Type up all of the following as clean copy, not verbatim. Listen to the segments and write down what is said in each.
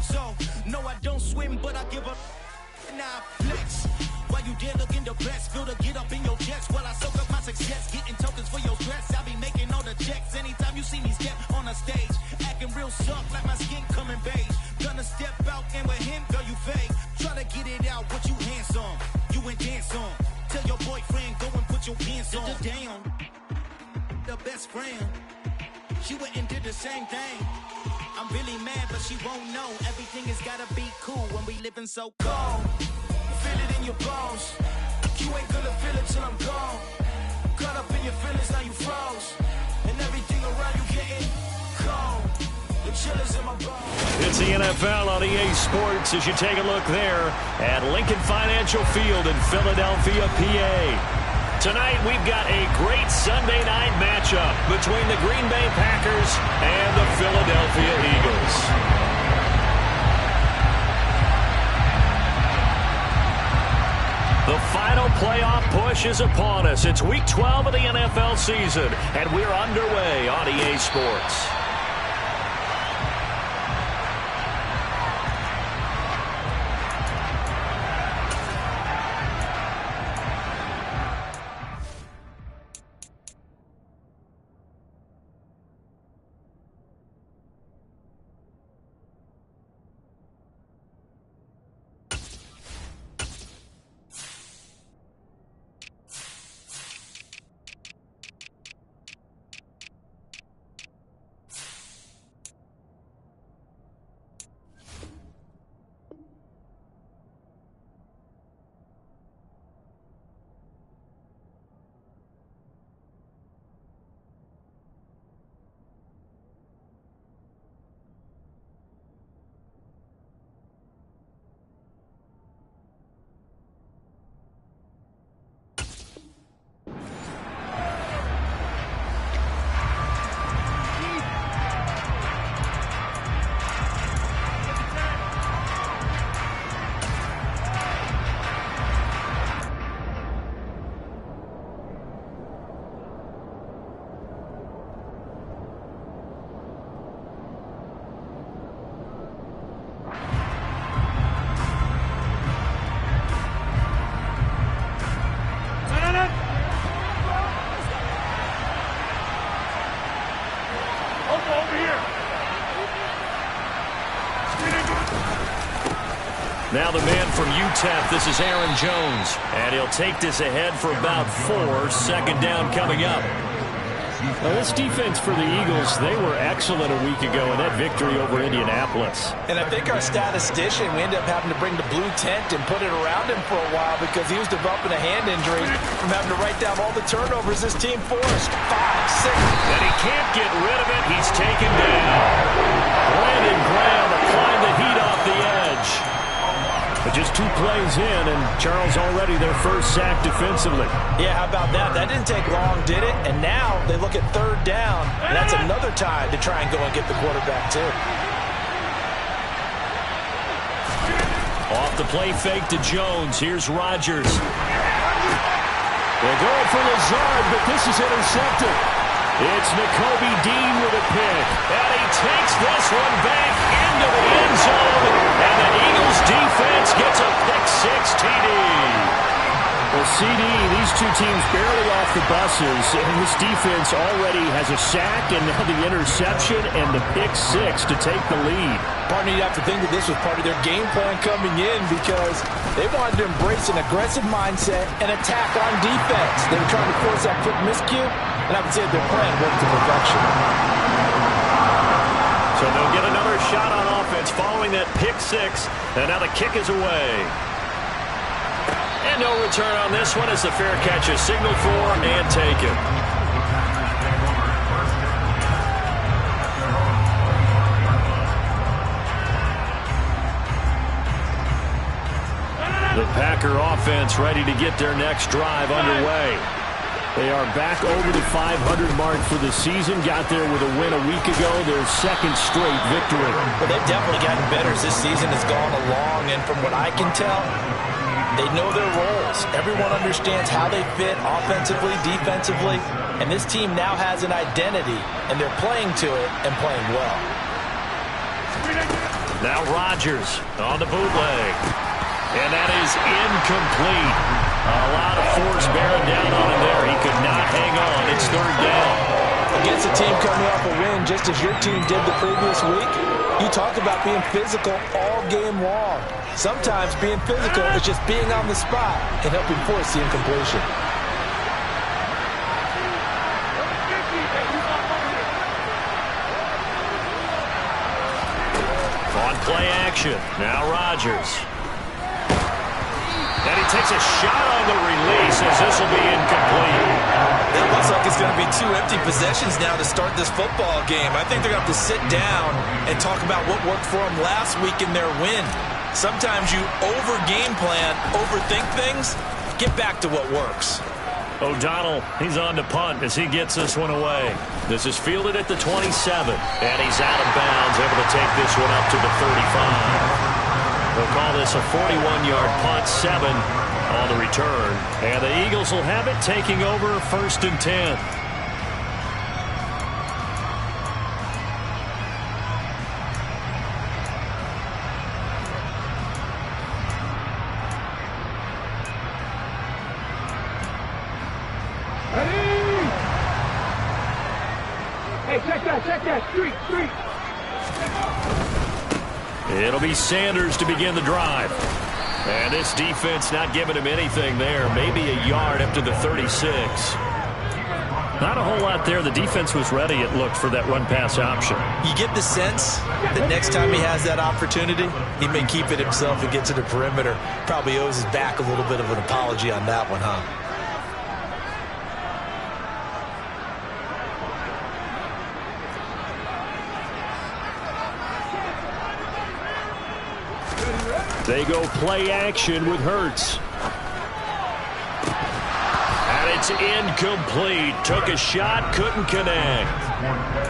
So, no, I don't swim, but I give up. Now flex. While you there looking the best, feel the get up in your chest. While I soak up my success, getting tokens for your stress. I be making all the checks anytime you see me step on a stage. Acting real soft like my skin coming beige. Gonna step out and with him, girl, you fake. Try to get it out, what you handsome. You ain't dance on. Tell your boyfriend, go and put your pants on. Down. The best friend. She went and did the same thing. I'm really mad, but she won't know. Everything has gotta be cool when we living so cold. Feel it in your bones. You ain't gonna feel it till I'm gone. Caught up in your feelings, now you froze. And everything around you getting cold. The chill is in my bones. It's the NFL on EA Sports as you take a look there at Lincoln Financial Field in Philadelphia, PA. Tonight, we've got a great Sunday night matchup between the Green Bay Packers and the Philadelphia Eagles. The final playoff push is upon us. It's Week 12 of the NFL season, and we're underway on EA Sports. Now the man from UTEP, this is Aaron Jones. And he'll take this ahead for about 4. Second down coming up. Now this defense for the Eagles, they were excellent a week ago in that victory over Indianapolis. And I think our statistician, we ended up having to bring the blue tent and put it around him for a while because he was developing a hand injury from having to write down all the turnovers this team forced. 5, 6. And he can't get rid of it. He's taken down. Brandon Graham applying the heat off the edge. But just 2 plays in, and Charles already their first sack defensively. Yeah, how about that? That didn't take long, did it? And now they look at 3rd down, and that's another time to try and go and get the quarterback, too. Off the play fake to Jones. Here's Rodgers. They're going for Lazard, but this is intercepted. It's Nakobe Dean with a pick. And he takes this one back into the end zone. And the Eagles defense gets a pick-6 TD. Well, CD, these 2 teams barely off the buses, and this defense already has a sack and now the interception and the pick-6 to take the lead. Partner, you have to think that this was part of their game plan coming in because they wanted to embrace an aggressive mindset and attack on defense. They were trying to force that quick miscue, and I would say their plan worked to perfection. So they'll get another shot on offense following that pick-6, and now the kick is away. And no return on this one as the fair catch is signaled for and taken. The Packer offense ready to get their next drive underway. They are back over the 500 mark for the season. Got there with a win a week ago, their 2nd straight victory. Well, they've definitely gotten better as this season has gone along, and from what I can tell, they know their roles. Everyone understands how they fit offensively, defensively, and this team now has an identity, and they're playing to it and playing well. Now Rodgers on the bootleg. And that is incomplete. A lot of force bearing down on him there. He could not hang on. It's third down. Against a team coming off a win, just as your team did the previous week, you talk about being physical all game long. Sometimes being physical is just being on the spot and helping force the incompletion. On play action. Now Rodgers. And he takes a shot on the release as this will be incomplete. That looks like it's going to be 2 empty possessions now to start this football game. I think they're going to have to sit down and talk about what worked for them last week in their win. Sometimes you over-game plan, overthink things. Get back to what works. O'Donnell, he's on to punt as he gets this one away. This is fielded at the 27, and he's out of bounds, able to take this one up to the 35. They'll call this a 41-yard punt, 7 on the return. And the Eagles will have it, taking over 1st and 10. Check that, street. It'll be Sanders to begin the drive. And this defense not giving him anything there. Maybe a yard up to the 36. Not a whole lot there. The defense was ready, it looked, for that run-pass option. You get the sense that next time he has that opportunity, he may keep it himself and get to the perimeter. Probably owes his back a little bit of an apology on that one, huh? They go play action with Hurts. And it's incomplete. Took a shot, couldn't connect.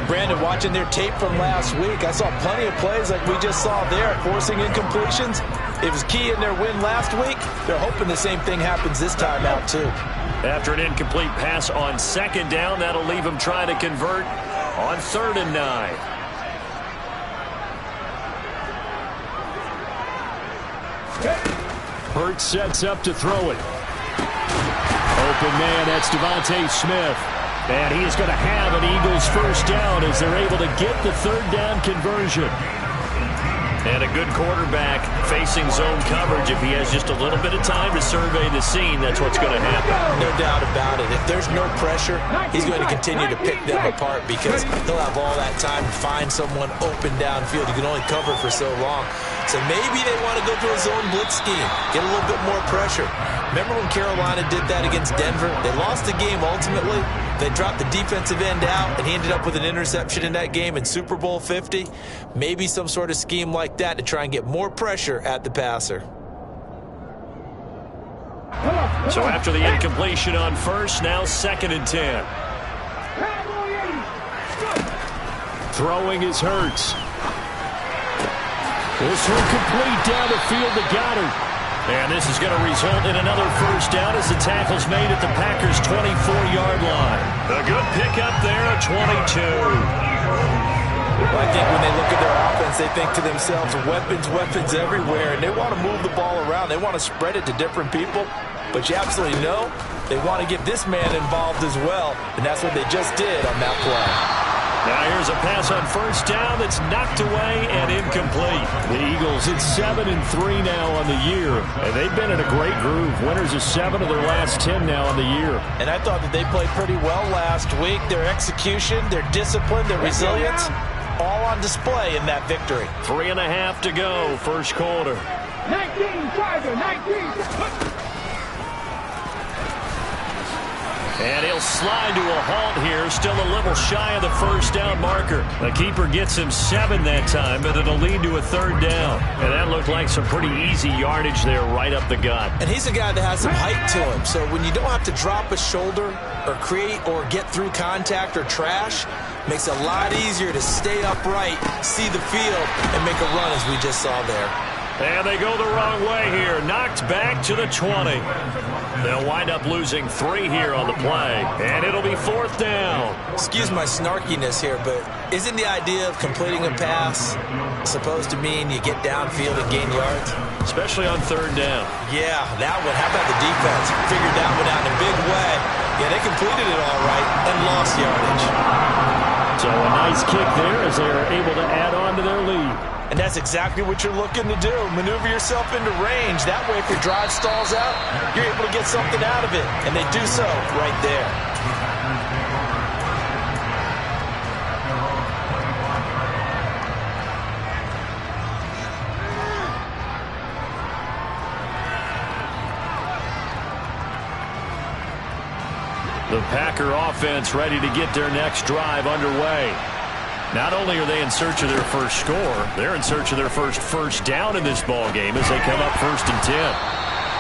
Brandon, watching their tape from last week, I saw plenty of plays like we just saw there, forcing incompletions. It was key in their win last week. They're hoping the same thing happens this time out, too. After an incomplete pass on 2nd down, that'll leave him trying to convert on 3rd and 9. Hurts sets up to throw it. Open man, that's Devontae Smith. And he is going to have an Eagles 1st down as they're able to get the 3rd down conversion. And a good quarterback facing zone coverage. If he has just a little bit of time to survey the scene, that's what's going to happen. No doubt about it. If there's no pressure, he's going to continue to pick them apart because he'll have all that time to find someone open downfield. You can only cover for so long. So maybe they want to go to a zone blitz scheme, get a little bit more pressure. Remember when Carolina did that against Denver? They lost the game ultimately. They dropped the defensive end out, and he ended up with an interception in that game in Super Bowl 50. Maybe some sort of scheme like that to try and get more pressure at the passer. So after the incompletion on 1st, now 2nd and 10. Throwing is Hurts. This one complete down the field to Goddard. And this is going to result in another 1st down as the tackle's made at the Packers' 24-yard line. A good pickup there at 22. Well, I think when they look at their offense, they think to themselves, weapons everywhere, and they want to move the ball around. They want to spread it to different people. But you absolutely know they want to get this man involved as well, and that's what they just did on that play. Now here's a pass on 1st down that's knocked away and incomplete. The Eagles at 7-3 now on the year. And they've been in a great groove. Winners of 7 of their last 10 now on the year. And I thought that they played pretty well last week. Their execution, their discipline, their resilience, all on display in that victory. 3.5 to go, 1st quarter. 19, Tiger, 19. And he'll slide to a halt here, still a little shy of the 1st down marker. The keeper gets him 7 that time, but it'll lead to a 3rd down. And that looked like some pretty easy yardage there right up the gut. And he's a guy that has some height to him, so when you don't have to drop a shoulder or create or get through contact or trash, makes it a lot easier to stay upright, see the field, and make a run as we just saw there. And they go the wrong way here. Knocked back to the 20. They'll wind up losing 3 here on the play. And it'll be 4th down. Excuse my snarkiness here, but isn't the idea of completing a pass supposed to mean you get downfield and gain yards? Especially on 3rd down. Yeah, that one. How about the defense? Figured that one out in a big way. Yeah, they completed it all right and lost yardage. So a nice kick there as they are able to add on to their lead. And that's exactly what you're looking to do. Maneuver yourself into range. That way, if your drive stalls out, you're able to get something out of it. And they do so right there. The Packer offense ready to get their next drive underway. Not only are they in search of their first score, they're in search of their first down in this ball game as they come up 1st and 10.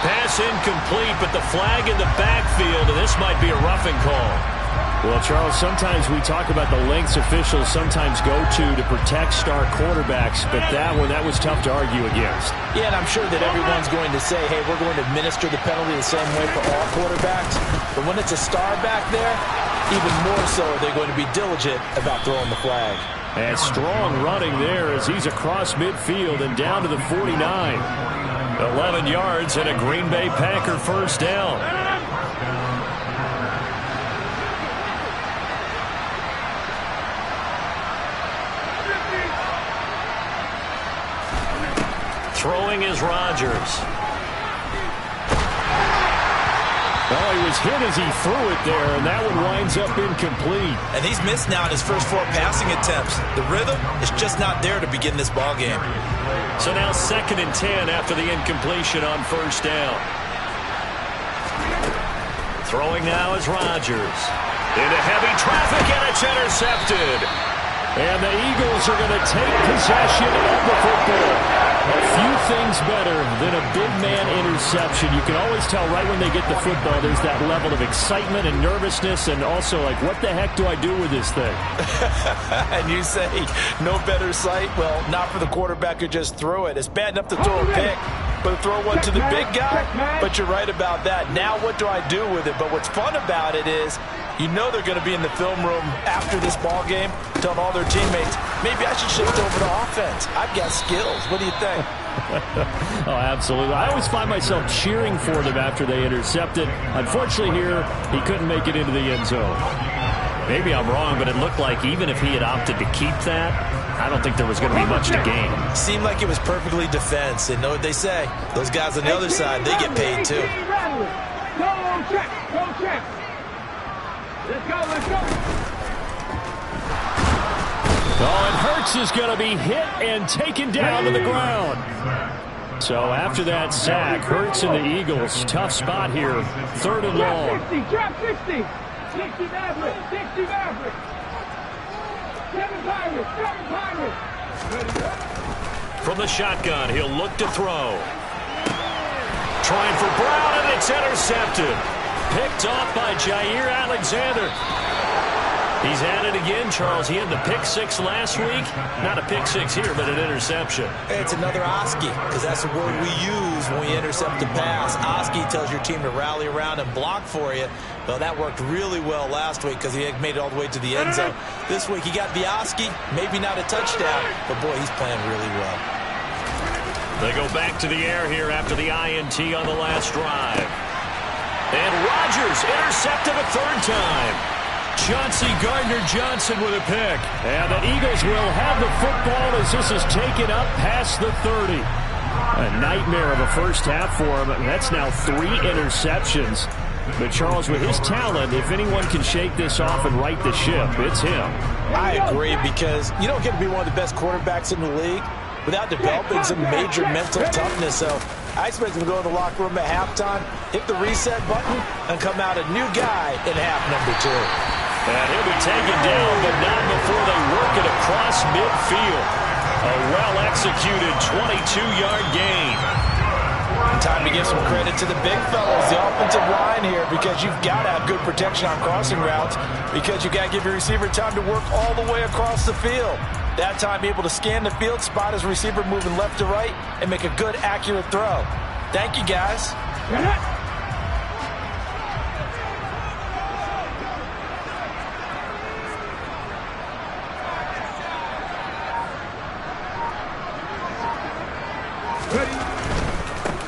Pass incomplete, but the flag in the backfield, and this might be a roughing call. Well, Charles, sometimes we talk about the lengths officials sometimes go to protect star quarterbacks, but that was tough to argue against. Yeah, and I'm sure that everyone's going to say, hey, we're going to administer the penalty the same way for all quarterbacks. But when it's a star back there, even more so they're going to be diligent about throwing the flag. And strong running there as he's across midfield and down to the 49. 11 yards and a Green Bay Packer first down. Throwing is Rodgers. Oh, he was hit as he threw it there, and that one winds up incomplete. And he's missed now in his first 4 passing attempts. The rhythm is just not there to begin this ball game. So now 2nd and 10 after the incompletion on 1st down. Throwing now is Rodgers. Into heavy traffic, and it's intercepted. And the Eagles are going to take possession of the football. A few things better than a big man interception. You can always tell right when they get the football, there's that level of excitement and nervousness, and also like, what the heck do I do with this thing? And you say, no better sight? Well, not for the quarterback who just threw it. It's bad enough to throw a pick, but to throw one to the big guy? But you're right about that. Now what do I do with it? But what's fun about it is, you know they're going to be in the film room after this ball game telling all their teammates, maybe I should shift over to offense. I've got skills. What do you think? Oh, absolutely. I always find myself cheering for them after they intercept it. Unfortunately here, he couldn't make it into the end zone. Maybe I'm wrong, but it looked like even if he had opted to keep that, I don't think there was going to be much to gain. Seemed like it was perfectly defense. And know what they say? Those guys on the other side, they get paid too. Go check. Let's go. Oh, and Hurts is going to be hit and taken down to the ground. So after that sack, Hurts and the Eagles, tough spot here. 3rd and long. Drop 60. 60 Maverick. 60 Maverick. 7 Pirates. From the shotgun, he'll look to throw. Trying for Brown, and it's intercepted. Picked off by Jair Alexander. He's at it again, Charles. He had the pick 6 last week. Not a pick 6 here, but an interception. It's another Oski, because that's the word we use when we intercept a pass. Oski tells your team to rally around and block for you. Well, that worked really well last week because he had made it all the way to the end zone. This week he got the Oski, maybe not a touchdown, but boy, he's playing really well. They go back to the air here after the INT on the last drive. And Rodgers intercepted a 3rd time. Chauncey Gardner-Johnson with a pick. And the Eagles will have the football as this is taken up past the 30. A nightmare of a first half for him. That's now 3 interceptions. But Charles, with his talent, if anyone can shake this off and right the ship, it's him. I agree, because you don't get to be one of the best quarterbacks in the league without developing some major mental toughness. So I expect him to go in the locker room at halftime, hit the reset button, and come out a new guy in half number 2. And he'll be taken down, but not before they work it across midfield. A well-executed 22-yard gain. Time to give some credit to the big fellas, the offensive line here, because you've got to have good protection on crossing routes, because you've got to give your receiver time to work all the way across the field. That time, able to scan the field, spot his receiver moving left to right, and make a good, accurate throw. Thank you, guys.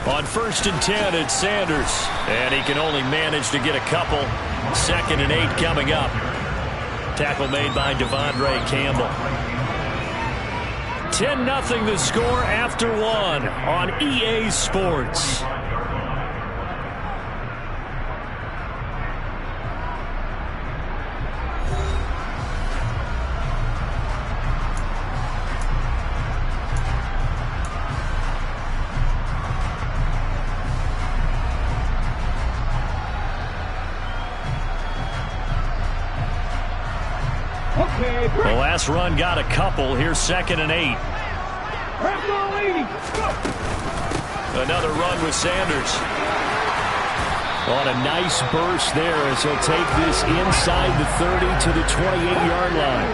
On 1st and 10, it's Sanders. And he can only manage to get a couple. 2nd and 8 coming up. Tackle made by Devondre Campbell. 10-0 the score after 1 on EA Sports. The last run got a couple. Here's 2nd and 8. Another run with Sanders. On a nice burst there as he'll take this inside the 30 to the 28-yard line.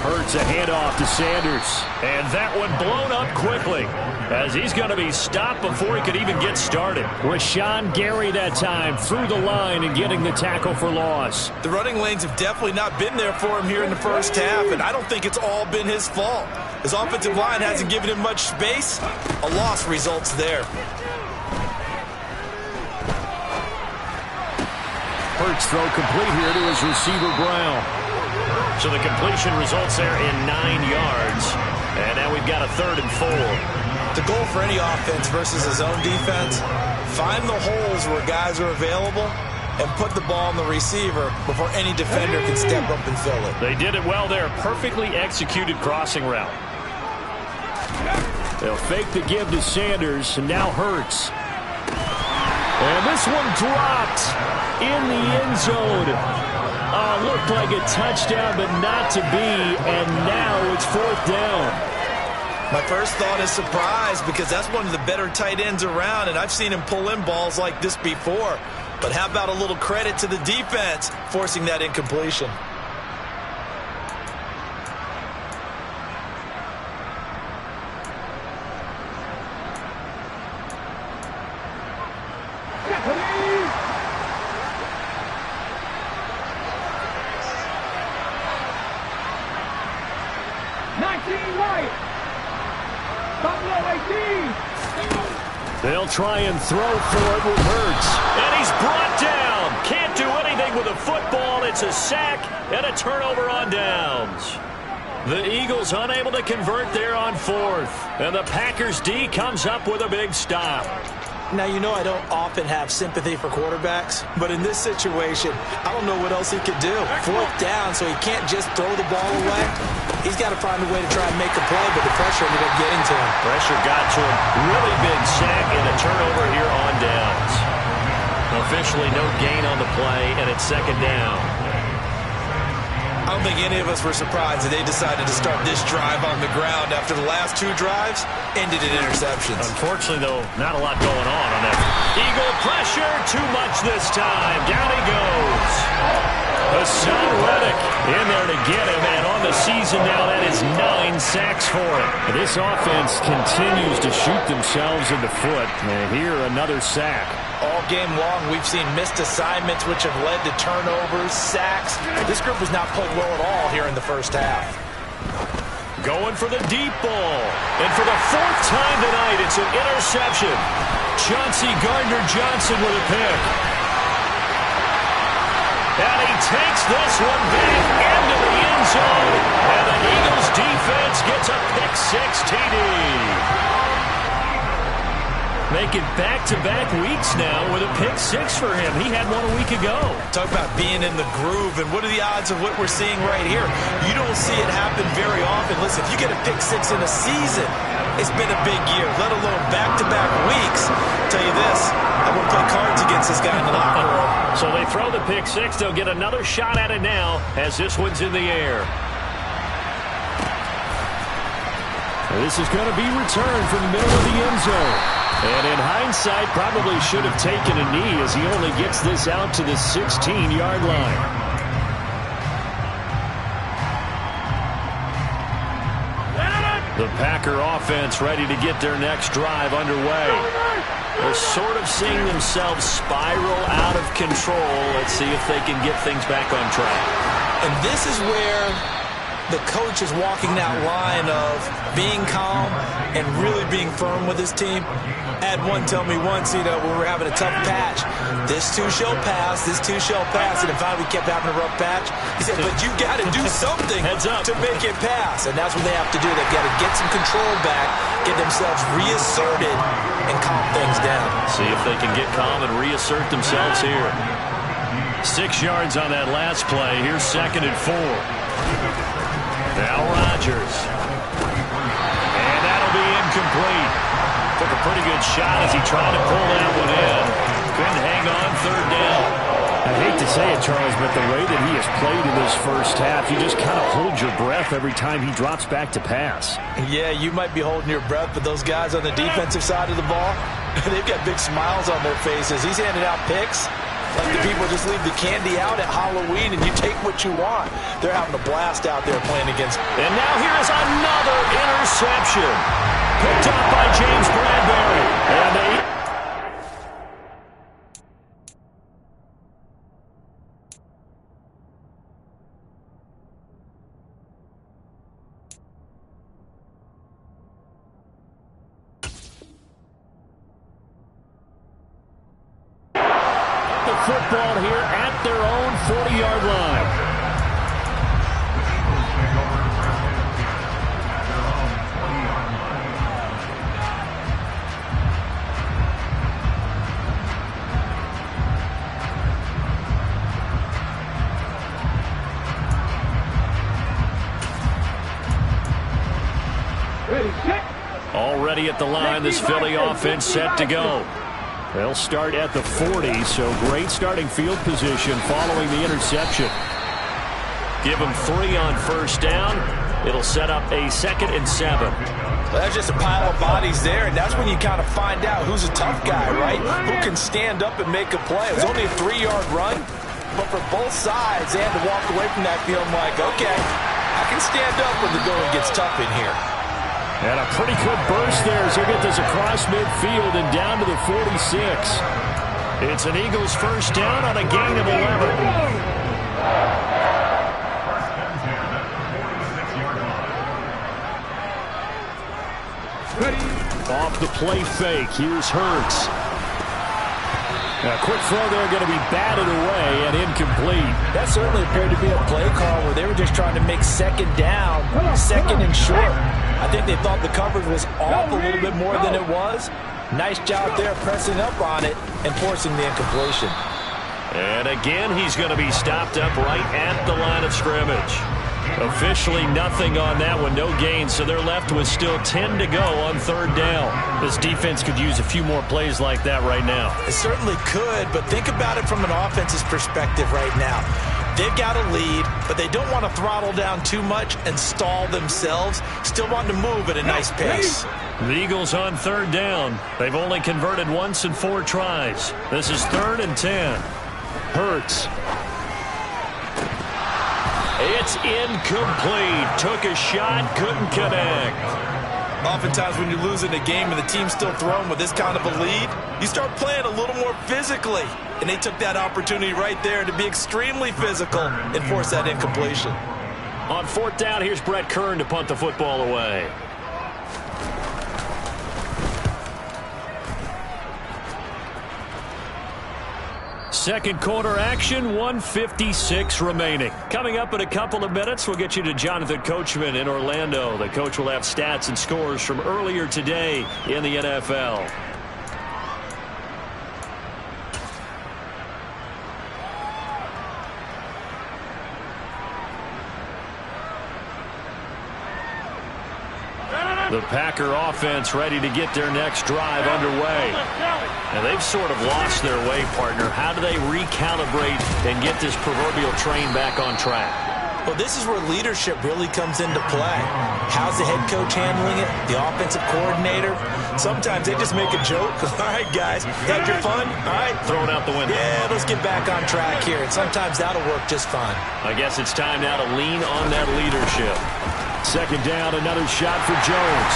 Hurts a handoff to Sanders. And that one blown up quickly as he's going to be stopped before he could even get started. Rashawn Gary that time through the line and getting the tackle for loss. The running lanes have definitely not been there for him here in the first half, and I don't think it's all been his fault. His offensive line hasn't given him much space. A loss results there. Hurts throw complete here to his receiver Brown. So the completion results there in 9 yards. And now we've got a 3rd and 4. The goal for any offense versus his own defense, find the holes where guys are available and put the ball on the receiver before any defender can step up and fill it. They did it well there. Perfectly executed crossing route. They'll fake the give to Sanders, and now Hurts. And this one dropped in the end zone. Looked like a touchdown, but not to be, and now it's 4th down. My first thought is surprise because that's one of the better tight ends around, and I've seen him pull in balls like this before. But how about a little credit to the defense forcing that incompletion? They'll try and throw for it with Hurts. And he's brought down. Can't do anything with a football. It's a sack and a turnover on downs. The Eagles unable to convert there on 4th. And the Packers D comes up with a big stop. Now, you know I don't often have sympathy for quarterbacks, but in this situation, I don't know what else he could do. 4th down, so he can't just throw the ball away. He's got to find a way to try and make a play, but the pressure ended up getting to him. Pressure got to him. Really big sack and a turnover here on downs. Officially no gain on the play, and it's 2nd down. I don't think any of us were surprised that they decided to start this drive on the ground after the last 2 drives ended in interceptions. Unfortunately, though, not a lot going on that. Eagle pressure, too much this time. Down he goes. Hassan Reddick in there to get him, and on the season now, that is 9 sacks for him. This offense continues to shoot themselves in the foot, and here another sack. All game long, we've seen missed assignments which have led to turnovers, sacks. This group has not played well at all here in the first half. Going for the deep ball. And for the 4th time tonight, it's an interception. Chauncey Gardner-Johnson with a pick. And he takes this one back into the end zone. And the Eagles defense gets a pick-6 TD. Making back-to-back weeks now with a pick-6 for him. He had one a week ago. Talk about being in the groove, and what are the odds of what we're seeing right here? You don't see it happen very often. Listen, if you get a pick-6 in a season, it's been a big year, let alone back-to-back weeks. I'll tell you this, I won't play cards against this guy in the locker room. So they throw the pick-6. They'll get another shot at it now as this one's in the air. This is going to be returned from the middle of the end zone. And in hindsight, probably should have taken a knee as he only gets this out to the 16-yard line. The Packer offense ready to get their next drive underway. They're sort of seeing themselves spiral out of control. Let's see if they can get things back on track. And this is where the coach is walking that line of being calm and really being firm with his team. I had one tell me once, when we were having a tough patch, this too shall pass, this too shall pass, and finally we kept having a rough patch. He said, but you got to do something to make it pass, and that's what they have to do. They've got to get some control back, get themselves reasserted, and calm things down. See if they can get calm and reassert themselves here. 6 yards on that last play. Here's 2nd and 4. Now Rodgers. And that'll be incomplete. Took a pretty good shot as he tried to pull that one in. Couldn't hang on 3rd down. I hate to say it, Charles, but the way that he has played in this first half, you just kind of hold your breath every time he drops back to pass. Yeah, you might be holding your breath, but those guys on the defensive side of the ball, they've got big smiles on their faces. He's handing out picks. Like the people just leave the candy out at Halloween and you take what you want. They're having a blast out there playing against. And now here is another interception. Picked up by James Bradbury. And football here at their own 40-yard line. Already at the line, this Philly offense set to go. They'll start at the 40, so great starting field position following the interception. Give them 3 on 1st down. It'll set up a 2nd and 7. Well, that's just a pile of bodies there, and that's when you kind of find out who's a tough guy, right? Who can stand up and make a play. It was only a 3-yard run, but for both sides, they had to walk away from that feeling like, okay, I can stand up when the going gets tough in here. And a pretty good burst there as he'll get this across midfield and down to the 46. It's an Eagles 1st down on a gain of 11. Off the play fake. Here's Hurts. A quick throw there going to be batted away and incomplete. That certainly appeared to be a play call where they were just trying to make 2nd down, 2nd and short. I think they thought the coverage was off a little bit more than it was. Nice job there pressing up on it and forcing the incompletion. And again, he's going to be stopped up right at the line of scrimmage. Officially nothing on that one, no gain, so they're left with still 10 to go on 3rd down. This defense could use a few more plays like that right now. It certainly could, but think about it from an offense's perspective right now. They've got a lead, but they don't want to throttle down too much and stall themselves. Still want to move at a nice pace. The Eagles on 3rd down. They've only converted once in 4 tries. This is 3rd and 10. Hurts. It's incomplete. Took a shot, couldn't connect. Oftentimes when you're losing a game and the team's still throwing with this kind of a lead, you start playing a little more physically. And they took that opportunity right there to be extremely physical and force that incompletion. On 4th down, here's Brett Kern to punt the football away. Second quarter action, 1:56 remaining. Coming up in a couple of minutes, we'll get you to Jonathan Coachman in Orlando. The coach will have stats and scores from earlier today in the NFL. The Packer offense ready to get their next drive underway. And they've sort of lost their way, partner. How do they recalibrate and get this proverbial train back on track? Well, this is where leadership really comes into play. How's the head coach handling it? The offensive coordinator? Sometimes they just make a joke. All right, guys, had your fun? All right. Throw it out the window. Yeah, let's get back on track here. And sometimes that'll work just fine. I guess it's time now to lean on that leadership. Second down, another shot for Jones.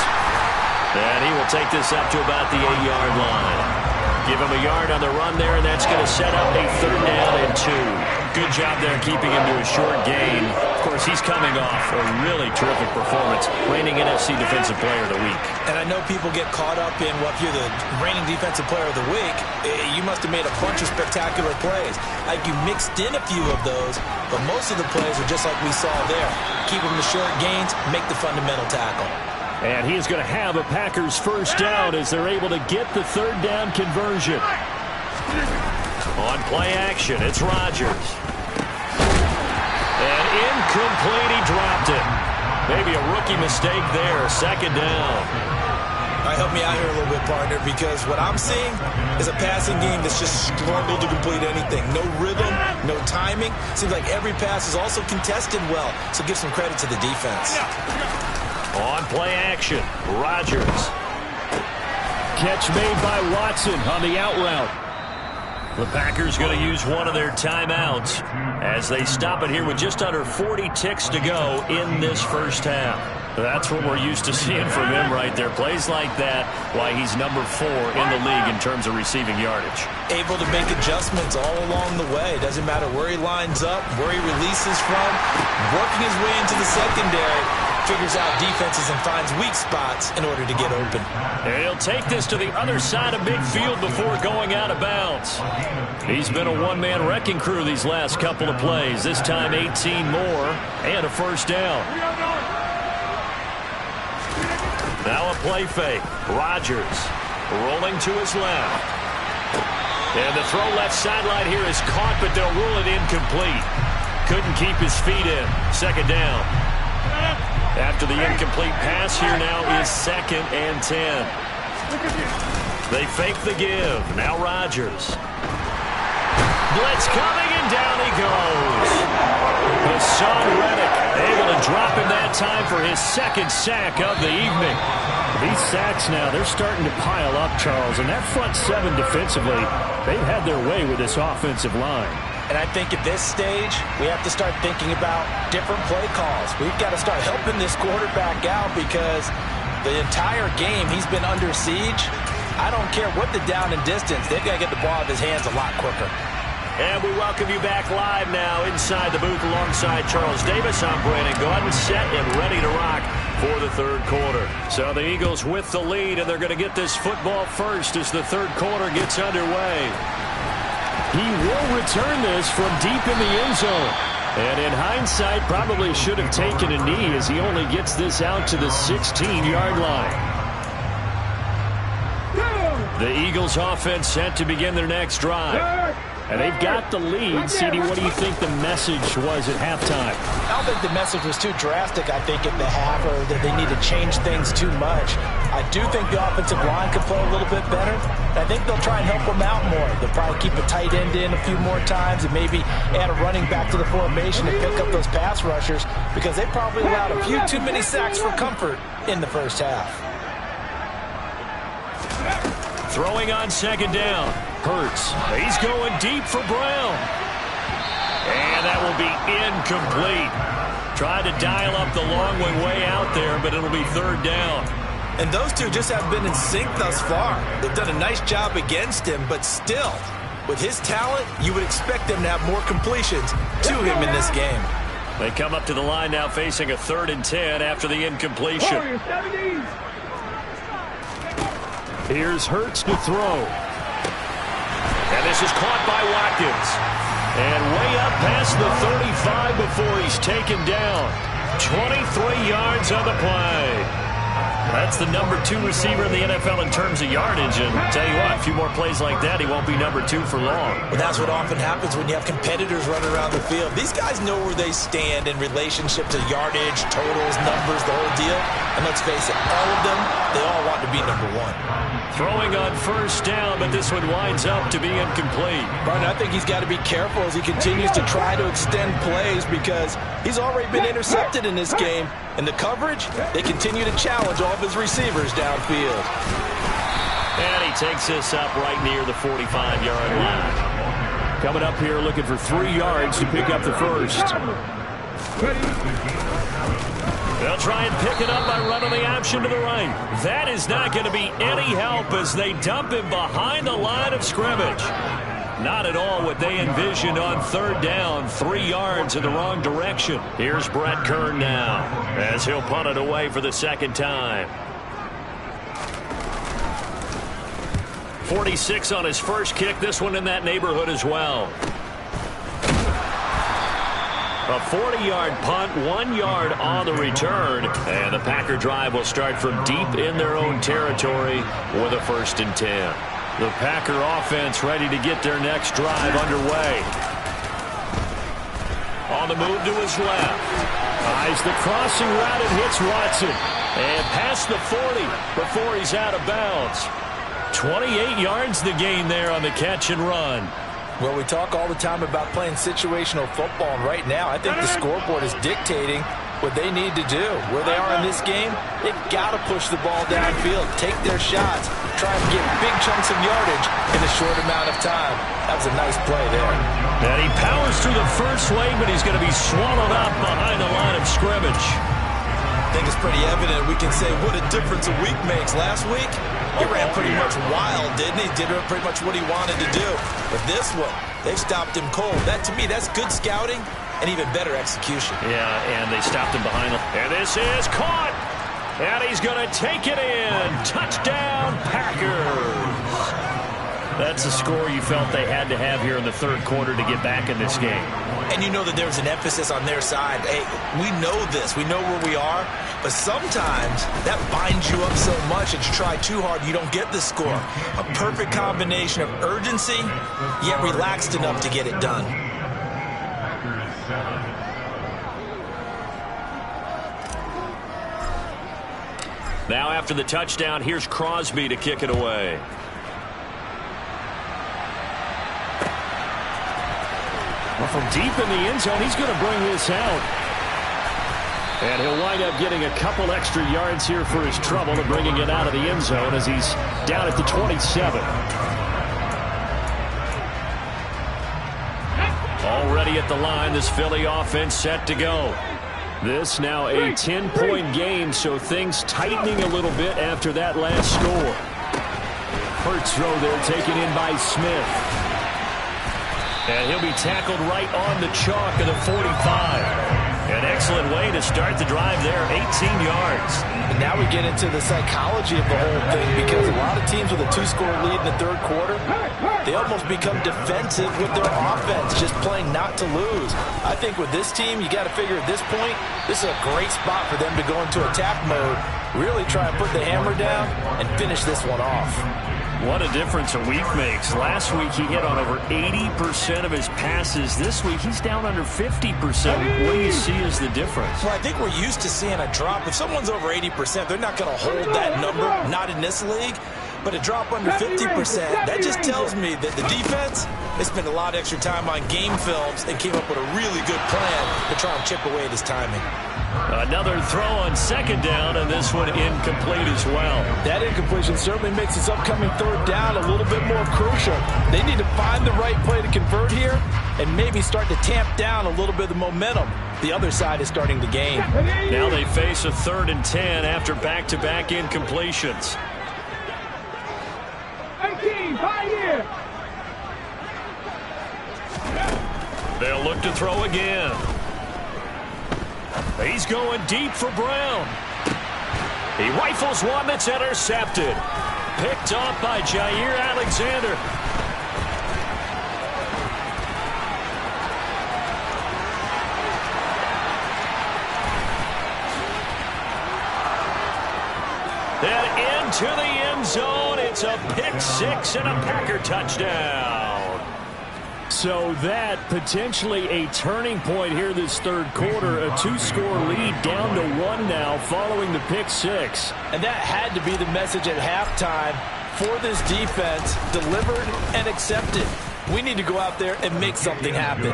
And he will take this up to about the 8-yard line. Give him a yard on the run there, and that's going to set up a 3rd down and 2. Good job there keeping him to a short gain. Of course, he's coming off a really terrific performance, reigning NFC Defensive Player of the Week. And I know people get caught up in, well, if you're the reigning Defensive Player of the Week, you must have made a bunch of spectacular plays. Like you mixed in a few of those, but most of the plays are just like we saw there. Keep them to short gains, make the fundamental tackle. And he is going to have a Packers first down as they're able to get the 3rd down conversion. On play action, it's Rodgers. And incomplete, he dropped it. Maybe a rookie mistake there, 2nd down. All right, help me out here a little bit, partner, because what I'm seeing is a passing game that's just struggled to complete anything. No rhythm, no timing. Seems like every pass is also contested well, so give some credit to the defense. On play action, Rodgers. Catch made by Watson on the out route. The Packers going to use one of their timeouts as they stop it here with just under 40 ticks to go in this first half. That's what we're used to seeing from him right there. Plays like that, why he's number 4 in the league in terms of receiving yardage. Able to make adjustments all along the way. Doesn't matter where he lines up, where he releases from, working his way into the secondary. Figures out defenses and finds weak spots in order to get open. And he'll take this to the other side of midfield before going out of bounds. He's been a one-man wrecking crew these last couple of plays. This time 18 more and a first down. Now a play fake. Rodgers rolling to his left. And the throw left sideline here is caught, but they'll rule it incomplete. Couldn't keep his feet in. 2nd down. After the incomplete pass, here now is 2nd and 10. They fake the give. Now Rodgers. Blitz coming, and down he goes. Hassan Reddick able to drop him that time for his 2nd sack of the evening. These sacks now, they're starting to pile up, Charles. And that front 7 defensively, they've had their way with this offensive line. And I think at this stage, we have to start thinking about different play calls. We've got to start helping this quarterback out because the entire game he's been under siege. I don't care what the down and distance. They've got to get the ball out of his hands a lot quicker. And we welcome you back live now inside the booth alongside Charles Davis. I'm Brandon Gaudin, set and ready to rock for the 3rd quarter. So the Eagles with the lead, and they're going to get this football first as the 3rd quarter gets underway. He will return this from deep in the end zone. And in hindsight, probably should have taken a knee as he only gets this out to the 16-yard line. The Eagles offense set to begin their next drive. And they've got the lead. CD, what do you think the message was at halftime? I don't think the message was too drastic, I think, at the half, or that they need to change things too much. I do think the offensive line could play a little bit better. I think they'll try and help them out more. They'll probably keep a tight end in a few more times and maybe add a running back to the formation and pick up those pass rushers because they probably allowed a few too many sacks for comfort in the first half. Throwing on 2nd down. Hurts. He's going deep for Brown. And that will be incomplete. Tried to dial up the long way out there, but it'll be 3rd down. And those two just have been in sync thus far. They've done a nice job against him, but still, with his talent, you would expect them to have more completions to him in this game. They come up to the line now facing a 3rd and 10 after the incompletion. Here's Hurts to throw. And this is caught by Watkins. And way up past the 35 before he's taken down. 23 yards on the play. That's the number 2 receiver in the NFL in terms of yardage. And tell you what, a few more plays like that, he won't be number 2 for long. Well, that's what often happens when you have competitors running around the field. These guys know where they stand in relationship to yardage, totals, numbers, the whole deal. And let's face it, all of them, they all want to be number 1. Throwing on first down, but this one winds up to be incomplete. But I think he's got to be careful as he continues to try to extend plays because he's already been intercepted in this game. And the coverage, they continue to challenge all of his receivers downfield. And he takes this up right near the 45-yard line. Coming up here looking for 3 yards to pick up the first. They'll try and pick it up by running the option to the right. That is not going to be any help as they dump him behind the line of scrimmage. Not at all what they envisioned on third down. 3 yards in the wrong direction. Here's Brett Kern now as he'll punt it away for the second time. 46 on his first kick. This one in that neighborhood as well. A 40-yard punt, 1 yard on the return. And the Packer drive will start from deep in their own territory with a 1st and 10. The Packer offense ready to get their next drive underway. On the move to his left. Eyes the crossing route and hits Watson. And past the 40 before he's out of bounds. 28 yards the gain there on the catch and run. Well, we talk all the time about playing situational football, and right now I think the scoreboard is dictating what they need to do. Where they are in this game, they've got to push the ball downfield, take their shots, try and get big chunks of yardage in a short amount of time. That was a nice play there. And he powers through the first wave, but he's going to be swallowed up behind the line of scrimmage. I think it's pretty evident we can say what a difference a week makes. Last week, he ran pretty much wild, didn't he? Did pretty much what he wanted to do. But this one, they've stopped him cold. That, to me, that's good scouting and even better execution. Yeah, and they stopped him behind him. And this is caught. And he's going to take it in. Touchdown, Packers. That's a score you felt they had to have here in the third quarter to get back in this game. And you know that there was an emphasis on their side. Hey, we know this. We know where we are. But sometimes that binds you up so much that you try too hard, you don't get the score. A perfect combination of urgency, yet relaxed enough to get it done. Now after the touchdown, here's Crosby to kick it away. Well, from deep in the end zone, he's going to bring this out. And he'll wind up getting a couple extra yards here for his trouble and bringing it out of the end zone as he's down at the 27. Already at the line, this Philly offense set to go. This now a 10-point game, so things tightening a little bit after that last score. Hurts throw there taken in by Smith. And he'll be tackled right on the chalk of the 45. An excellent way to start the drive there, 18 yards. And now we get into the psychology of the whole thing because a lot of teams with a 2-score lead in the third quarter, they almost become defensive with their offense, just playing not to lose. I think with this team, you got to figure at this point, this is a great spot for them to go into attack mode, really try and put the hammer down and finish this one off. What a difference a week makes. Last week he hit on over 80% of his passes. This week he's down under 50%. What do you see as the difference? Well, I think we're used to seeing a drop. If someone's over 80%, they're not going to hold that number, not in this league. But a drop under 50%, that just tells me that the defense, they spent a lot of extra time on game films and came up with a really good plan to try and chip away at his timing. Another throw on second down, and this one incomplete as well. That incompletion certainly makes this upcoming third down a little bit more crucial. They need to find the right play to convert here and maybe start to tamp down a little bit of the momentum the other side is starting to gain. Now they face a 3rd and 10 after back-to-back incompletions. 18, 5 years. They'll look to throw again. He's going deep for Brown. He rifles one that's intercepted. Picked off by Jair Alexander. And into the end zone. It's a pick six and a Packer touchdown. So that potentially a turning point here this third quarter. A 2-score lead down to 1 now following the pick six. And that had to be the message at halftime for this defense, delivered and accepted. We need to go out there and make something happen.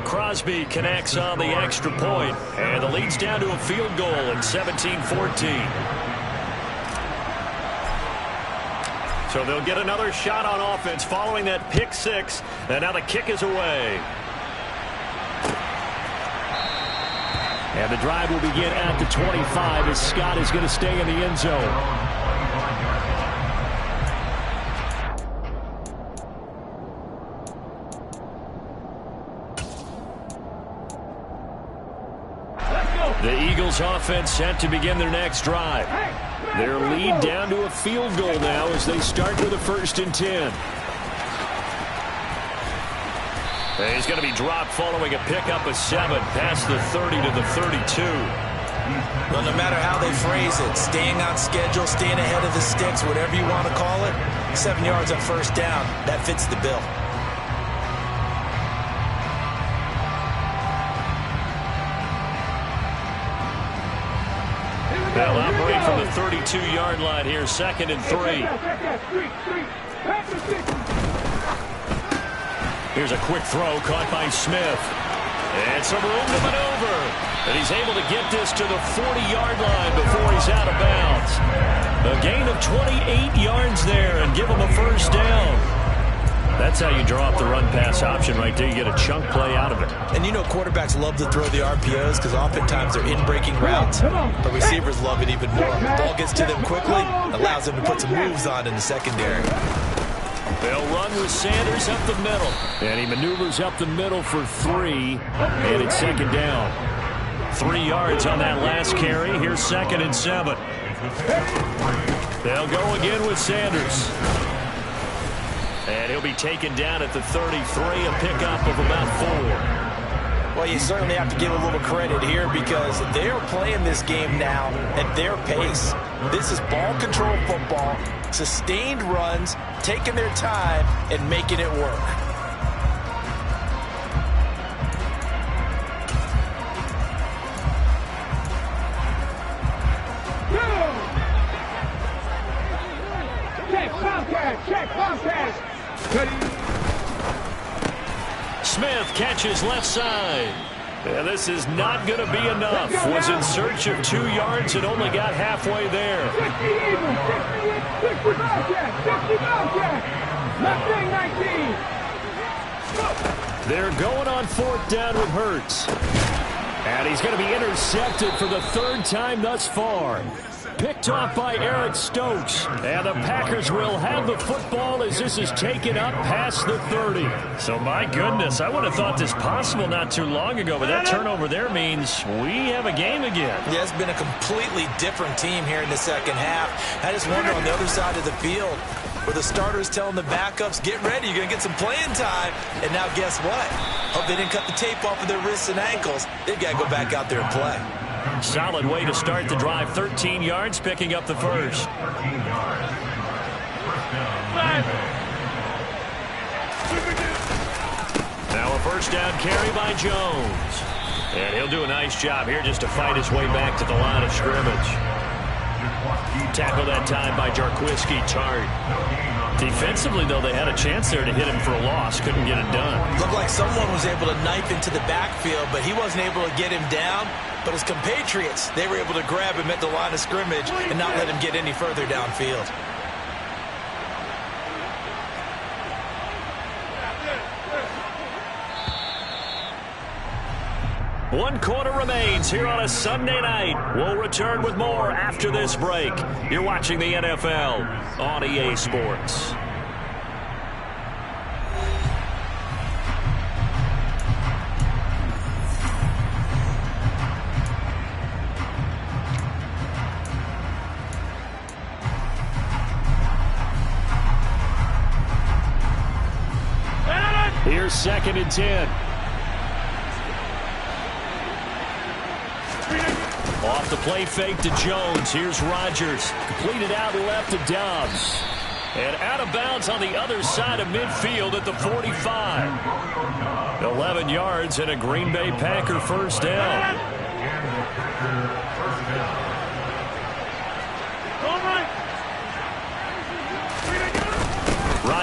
Crosby connects on the extra point, and the lead's down to a field goal at 17-14. So they'll get another shot on offense following that pick six, and now the kick is away. And the drive will begin at the 25 as Scott is going to stay in the end zone. The Eagles offense set to begin their next drive. Their lead down to a field goal now as they start with a 1st and 10. And he's going to be dropped following a pickup of 7 past the 30 to the 32. Well, no matter how they phrase it, staying on schedule, staying ahead of the sticks, whatever you want to call it, 7 yards on 1st down, that fits the bill. They'll operate from the 32-yard line here, 2nd and 3. Here's a quick throw caught by Smith. And some room to maneuver. And he's able to get this to the 40-yard line before he's out of bounds. A gain of 28 yards there and give him a 1st down. That's how you draw up the run-pass option right there. You get a chunk play out of it. And you know quarterbacks love to throw the RPOs because oftentimes they're in-breaking routes. But receivers love it even more. The ball gets to them quickly, allows them to put some moves on in the secondary. They'll run with Sanders up the middle. And he maneuvers up the middle for 3. And it's 2nd down. 3 yards on that last carry. Here's 2nd and 7. They'll go again with Sanders. And he'll be taken down at the 33, a pickup of about 4. Well, you certainly have to give a little credit here because they're playing this game now at their pace. This is ball control football, sustained runs, taking their time, and making it work. Smith catches left side. Yeah, this is not going to be enough. Was in search of 2 yards and only got halfway there. 19. They're going on 4th down with Hurts. And he's going to be intercepted for the 3rd time thus far. Picked off by Eric Stokes. And the Packers will have the football as this is taken up past the 30. So, my goodness, I would have thought this possible not too long ago, but that turnover there means we have a game again. Yeah, it's been a completely different team here in the second half. I just wonder on the other side of the field where the starters telling the backups, get ready, you're going to get some playing time. And now guess what? Hope they didn't cut the tape off of their wrists and ankles. They've got to go back out there and play. Solid way to start the drive. 13 yards, picking up the 1st. Now a 1st down carry by Jones. And he'll do a nice job here just to fight his way back to the line of scrimmage. Tackle that time by Jarquiski Tart. Defensively, though, they had a chance there to hit him for a loss. Couldn't get it done. Looked like someone was able to knife into the backfield, but he wasn't able to get him down. But his compatriots, they were able to grab him at the line of scrimmage and not let him get any further downfield. One quarter remains here on a Sunday night. We'll return with more after this break. You're watching the NFL on EA Sports. Here's 2nd and 10. Off the play fake to Jones. Here's Rodgers. Completed out left to Dobbs. And out of bounds on the other side of midfield at the 45. 11 yards and a Green Bay Packer 1st down.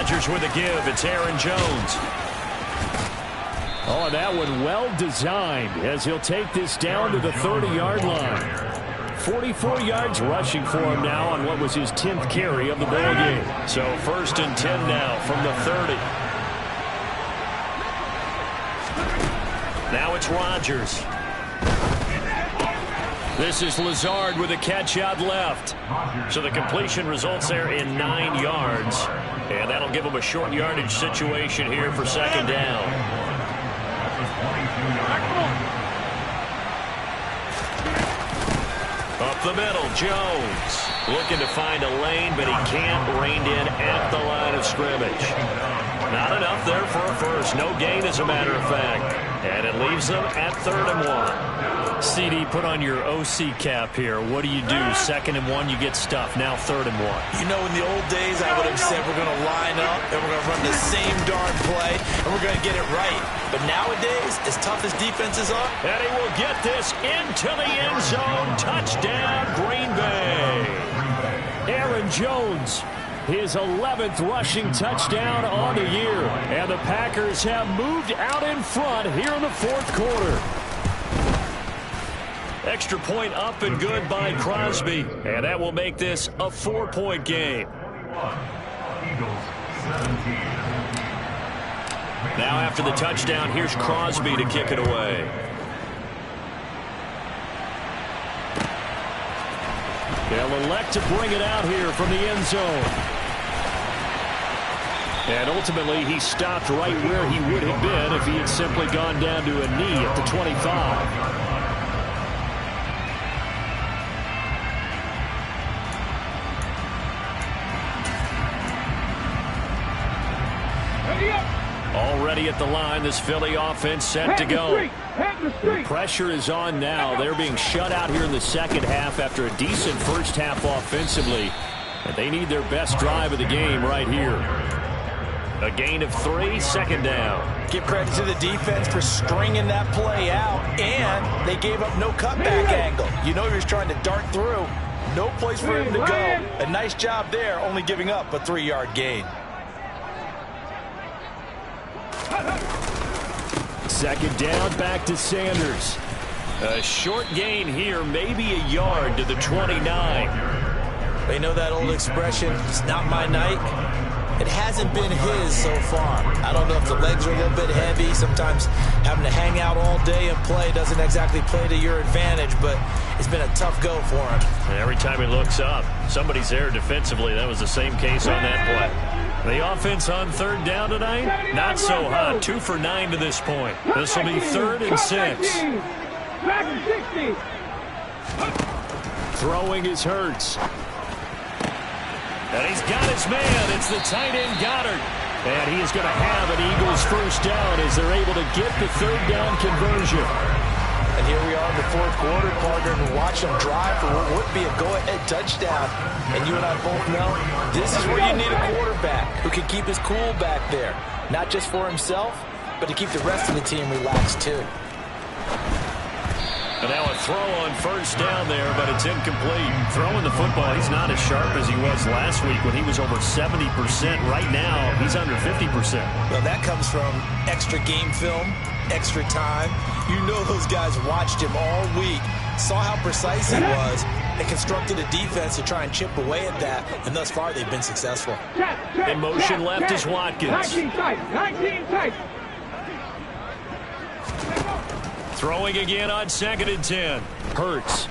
Rodgers with a give. It's Aaron Jones. Oh, that one well designed as he'll take this down to the 30-yard line. 44 yards rushing for him now on what was his 10th carry of the ball game. So 1st and 10 now from the 30. Now it's Rodgers. This is Lazard with a catch out left. So the completion results there in 9 yards. And that'll give him a short yardage situation here for 2nd down. Up the middle, Jones. Looking to find a lane, but he can't. Reined in at the line of scrimmage. Not enough there for a first. No gain, as a matter of fact. And it leaves them at 3rd and 1. CD, put on your OC cap here. What do? 2nd and 1, you get stuffed. Now 3rd and 1. You know, in the old days, I would have said we're going to line up and we're going to run the same darn play and we're going to get it right. But nowadays, as tough as defenses are, and he will get this into the end zone. Touchdown, Green Bay. Aaron Jones, his 11th rushing touchdown on the year. And the Packers have moved out in front here in the 4th quarter. Extra point up and good by Crosby. And that will make this a 4-point game. Now after the touchdown, here's Crosby to kick it away. They'll elect to bring it out here from the end zone. And ultimately, he stopped right where he would have been if he had simply gone down to a knee at the 25. Already at the line, this Philly offense set to go. The pressure is on now. They're being shut out here in the 2nd half after a decent first half offensively. And they need their best drive of the game right here. A gain of 3, 2nd down. give credit to the defense for stringing that play out, and they gave up no cutback angle. You know he was trying to dart through. No place for him to go. A nice job there, only giving up a 3-yard gain. 2nd down, back to Sanders. A short gain here, maybe a yard to the 29. They know that old expression, it's not my night. It hasn't been his so far. I don't know if the legs are a little bit heavy. Sometimes having to hang out all day and play doesn't exactly play to your advantage, but it's been a tough go for him. And every time he looks up, somebody's there defensively. That was the same case on that play. The offense on 3rd down tonight, not so hot. 2 for 9 to this point. This will be 3rd and 6. Throwing is Hurts. And he's got his man. It's the tight end Goddard. And he is going to have an Eagles first down as they're able to get the 3rd down conversion. And here we are in the 4th quarter, partner, and watch them drive for what would be a go-ahead touchdown. And you and I both know this is where you need a quarterback who can keep his cool back there. Not just for himself, but to keep the rest of the team relaxed too. And now a throw on 1st down there, but it's incomplete. Throwing the football, he's not as sharp as he was last week when he was over 70%. Right now, he's under 50%. Well, that comes from extra game film, extra time. You know those guys watched him all week, saw how precise he was, and constructed a defense to try and chip away at that, and thus far they've been successful. In motion left is Watkins. 19 tight. Throwing again on 2nd and 10. Hurts.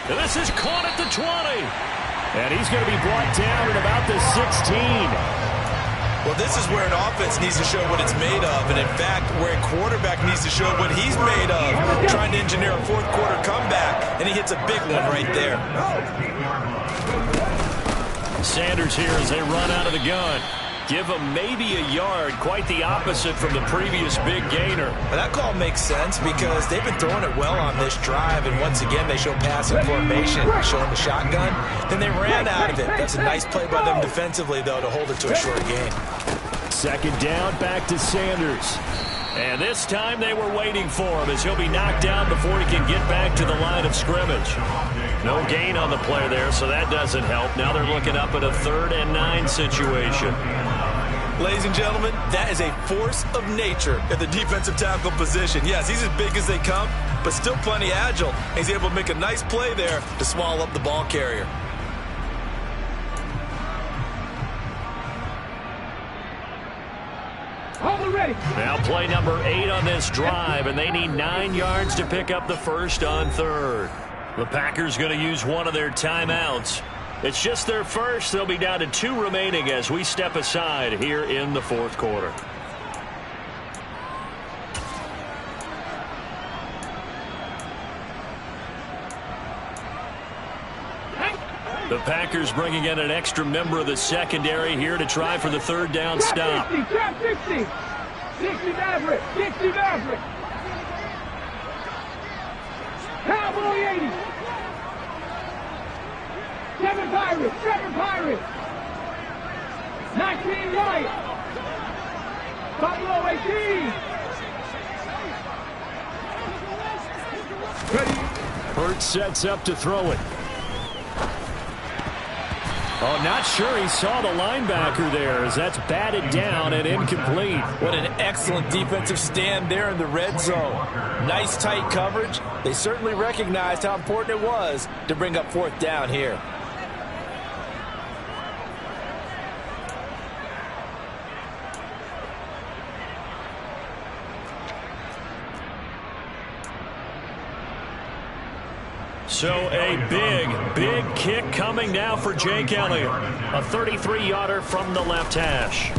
And this is caught at the 20. And he's going to be brought down at about the 16. Well, this is where an offense needs to show what it's made of, and in fact, where a quarterback needs to show what he's made of, trying to engineer a 4th quarter comeback, and he hits a big one right there. Sanders here as they run out of the gun. Give him maybe a yard, quite the opposite from the previous big gainer. Well, that call makes sense because they've been throwing it well on this drive, and once again they show passing formation, showing the shotgun. Then they ran out of it. That's a nice play by them defensively, though, to hold it to a short gain. 2nd down, back to Sanders. And this time they were waiting for him as he'll be knocked down before he can get back to the line of scrimmage. No gain on the play there, so that doesn't help. Now they're looking up at a 3rd and 9 situation. Ladies and gentlemen, that is a force of nature at the defensive tackle position. Yes, he's as big as they come, but still plenty agile. He's able to make a nice play there to swallow up the ball carrier. Now play number 8 on this drive, and they need 9 yards to pick up the first on 3rd. The Packers going to use one of their timeouts. It's just their first. They'll be down to 2 remaining as we step aside here in the 4th quarter. The Packers bringing in an extra member of the secondary here to try for the 3rd down stop. 60 Maverick, 60 Maverick. Cowboy 80. 7 Pirates, 7 Pirates. 19 Light. Buffalo 18. Ready. Hurts sets up to throw it. Oh, not sure he saw the linebacker there as that's batted down and incomplete. What an excellent defensive stand there in the red zone. Nice tight coverage. They certainly recognized how important it was to bring up 4th down here. So a big kick coming now for Jake Elliott. A 33-yarder from the left hash.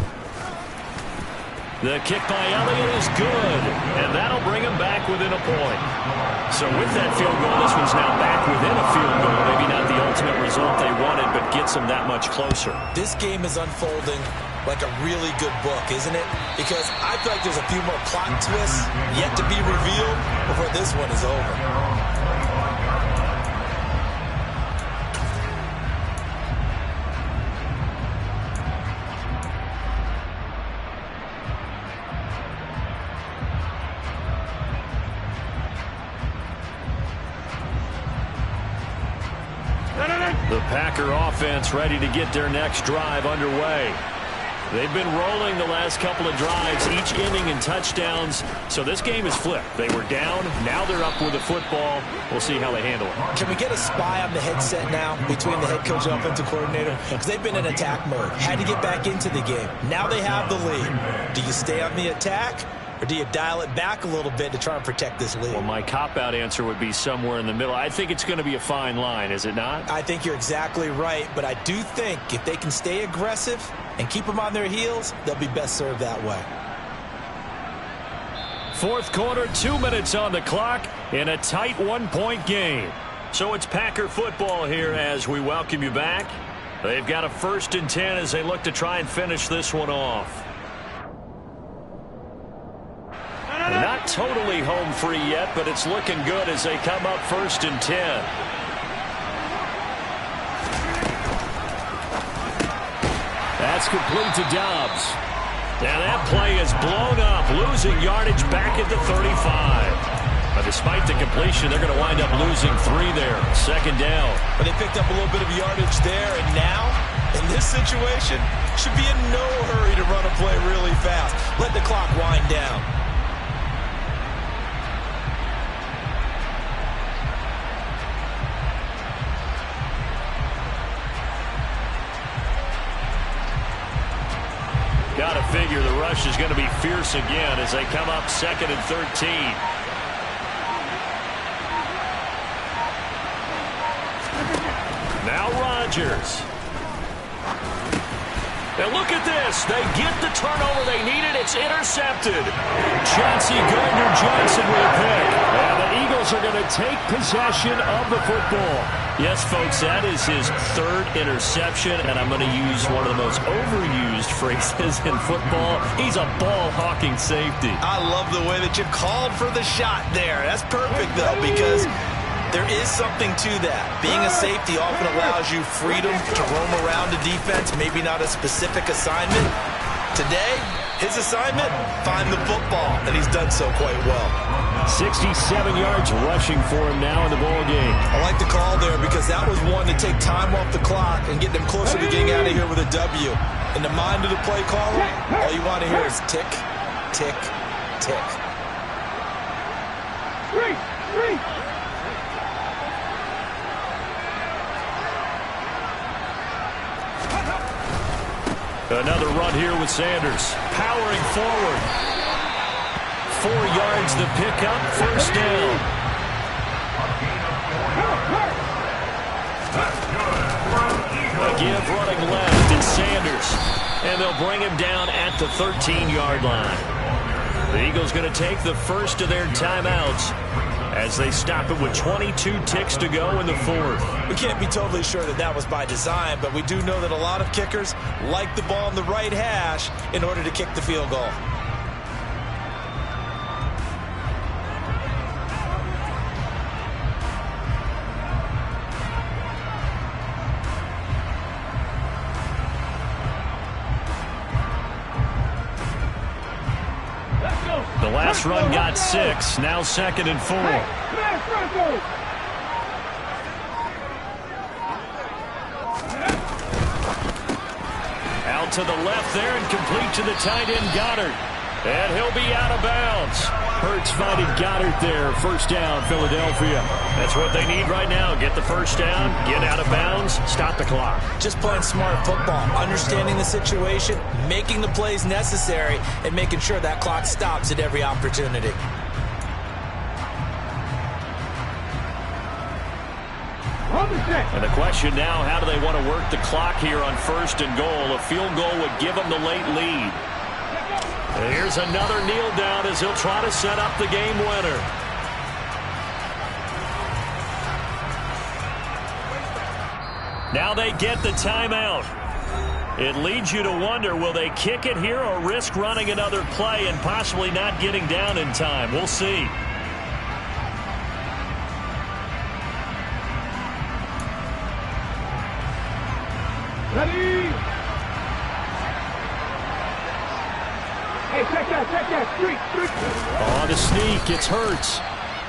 The kick by Elliott is good, and that'll bring him back within a point. So with that field goal, this one's now back within a field goal. Maybe not the ultimate result they wanted, but gets them that much closer. This game is unfolding like a really good book, isn't it? Because I feel like there's a few more plot twists yet to be revealed before this one is over. The Packer offense ready to get their next drive underway. They've been rolling the last couple of drives, each inning in touchdowns. So this game is flipped. They were down. Now they're up with the football. We'll see how they handle it. Can we get a spy on the headset now between the head coach and offensive coordinator? Because they've been in attack mode. Had to get back into the game. Now they have the lead. Do you stay on the attack? Or do you dial it back a little bit to try and protect this lead? Well, my cop-out answer would be somewhere in the middle. I think it's going to be a fine line, is it not? I think you're exactly right, but I do think if they can stay aggressive and keep them on their heels, they'll be best served that way. 4th quarter, 2 minutes on the clock in a tight 1-point game. So it's Packer football here as we welcome you back. They've got a 1st and 10 as they look to try and finish this one off. Not totally home free yet, but it's looking good as they come up 1st and 10. That's complete to Dobbs. Now that play is blown up, losing yardage back at the 35. But despite the completion, they're going to wind up losing 3 there. 2nd down. But they picked up a little bit of yardage there, and now, in this situation, should be in no hurry to run a play really fast. Let the clock wind down. Got to figure the rush is going to be fierce again as they come up 2nd and 13. Now Rodgers. And look at this. They get the turnover they needed. It's intercepted. Chauncey Gardner-Johnson with a pick. And the Eagles are going to take possession of the football. Yes, folks, that is his 3rd interception, and I'm going to use one of the most overused phrases in football. He's a ball-hawking safety. I love the way that you called for the shot there. That's perfect, though, because there is something to that. Being a safety often allows you freedom to roam around a defense, maybe not a specific assignment. Today, His assignment, find the football, and he's done so quite well. 67 yards rushing for him now in the ball game. I like the call there because that was one to take time off the clock and get them closer to getting out of here with a W. In the mind of the play caller, all you want to hear is tick, tick, tick. Three. Another run here with Sanders. Powering forward. 4 yards the pickup. First down. A give running left. It's Sanders. And they'll bring him down at the 13-yard line. The Eagles going to take the first of their timeouts as they stop it with 22 ticks to go in the fourth. We can't be totally sure that that was by design, but we do know that a lot of kickers like the ball in the right hash in order to kick the field goal. The last run got 6. Now 2nd and 4. Out to the left there and complete to the tight end Goddard. And he'll be out of bounds. Hurts finding Goddard there. First down, Philadelphia. That's what they need right now. Get the first down, get out of bounds, stop the clock. Just playing smart football, understanding the situation, making the plays necessary, and making sure that clock stops at every opportunity. And the question now, how do they want to work the clock here on 1st and goal? A field goal would give them the late lead. And here's another kneel down as he'll try to set up the game winner. Now they get the timeout. It leads you to wonder, will they kick it here or risk running another play and possibly not getting down in time? We'll see. Ready? Hey, check that. Street. On the sneak, it's Hurts.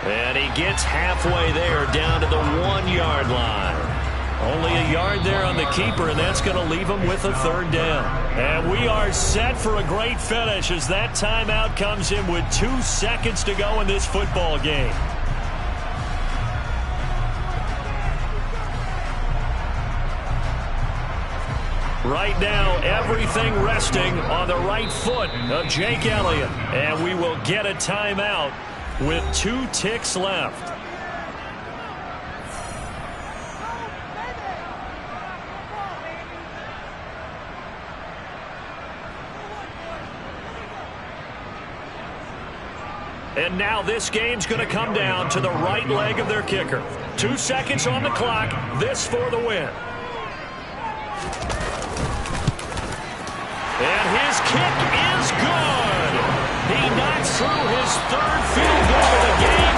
And he gets halfway there down to the 1-yard line. Only a yard there on the keeper, and that's going to leave him with a 3rd down. And we are set for a great finish as that timeout comes in with 2 seconds to go in this football game. Right now, everything resting on the right foot of Jake Elliott. And we will get a timeout with 2 ticks left. And now this game's going to come down to the right leg of their kicker. 2 seconds on the clock. This for the win. And his kick is good. He knocks through his 3rd field goal of the game.